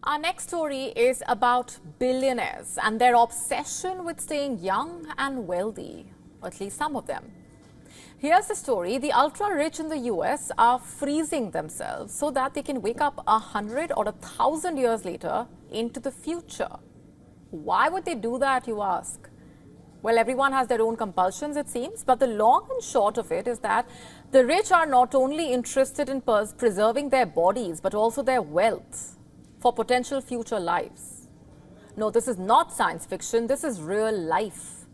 Our next story is about billionaires and their obsession with staying young and wealthy, or at least some of them. Here's the story. The ultra-rich in the US are freezing themselves so that they can wake up 100 or 1,000 years later into the future. Why would they do that, you ask? Well, everyone has their own compulsions, it seems, but the long and short of it is that the rich are not only interested in preserving their bodies, but also their wealth for potential future lives. No, this is not science fiction, this is real life.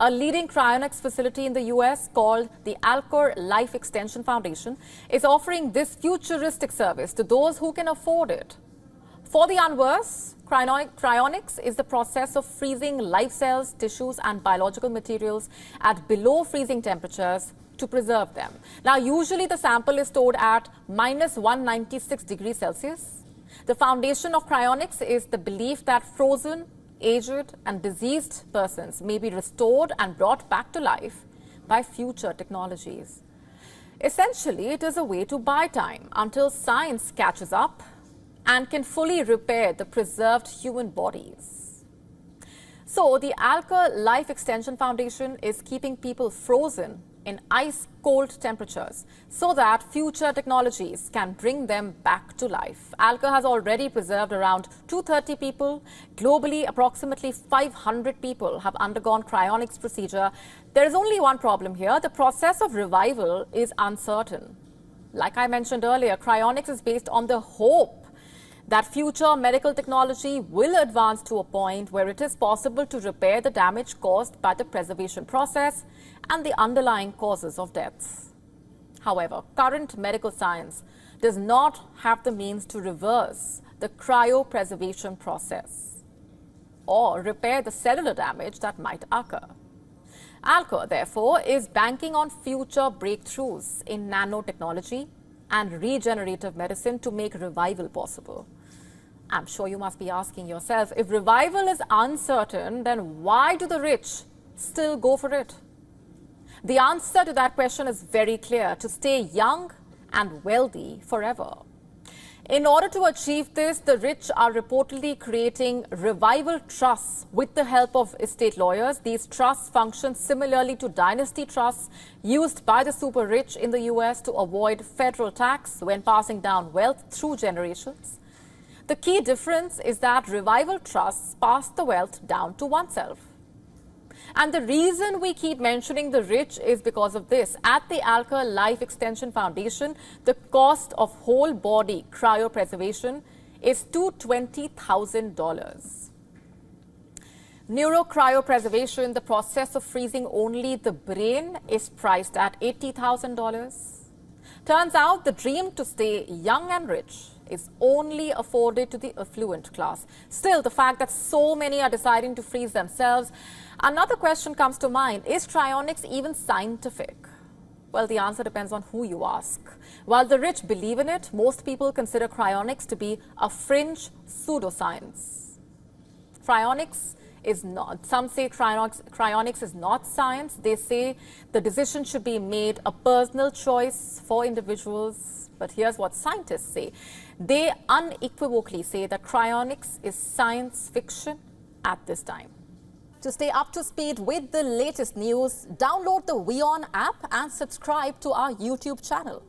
A leading cryonics facility in the US called the Alcor Life Extension Foundation is offering this futuristic service to those who can afford it. For the unversed, cryonics is the process of freezing live cells, tissues and biological materials at below freezing temperatures to preserve them. Now, usually the sample is stored at minus 196 degrees Celsius. The foundation of cryonics is the belief that frozen, aged and diseased persons may be restored and brought back to life by future technologies. Essentially, it is a way to buy time until science catches up and can fully repair the preserved human bodies. So, the Alcor Life Extension Foundation is keeping people frozen in ice-cold temperatures so that future technologies can bring them back to life. Alcor has already preserved around 230 people. Globally, approximately 500 people have undergone cryonics procedure. There is only one problem here. The process of revival is uncertain. Like I mentioned earlier, cryonics is based on the hope that future medical technology will advance to a point where it is possible to repair the damage caused by the preservation process and the underlying causes of deaths. However, current medical science does not have the means to reverse the cryopreservation process or repair the cellular damage that might occur. Alcor, therefore, is banking on future breakthroughs in nanotechnology and regenerative medicine to make revival possible. I'm sure you must be asking yourself, if revival is uncertain, then why do the rich still go for it? The answer to that question is very clear: to stay young and wealthy forever. In order to achieve this, the rich are reportedly creating revival trusts with the help of estate lawyers. These trusts function similarly to dynasty trusts used by the super rich in the US to avoid federal tax when passing down wealth through generations. The key difference is that revival trusts pass the wealth down to oneself. And the reason we keep mentioning the rich is because of this. At the Alcor Life Extension Foundation, the cost of whole body cryopreservation is $220,000. Neurocryopreservation, the process of freezing only the brain, is priced at $80,000. Turns out the dream to stay young and rich is only afforded to the affluent class. Still, the fact that so many are deciding to freeze themselves, another question comes to mind: is cryonics even scientific? Well, the answer depends on who you ask. While the rich believe in it, most people consider cryonics to be a fringe pseudoscience. Cryonics is not. Some say cryonics is not science. They say the decision should be made a personal choice for individuals. But here's what scientists say. They unequivocally say that cryonics is science fiction at this time. To stay up to speed with the latest news, download the WION app and subscribe to our YouTube channel.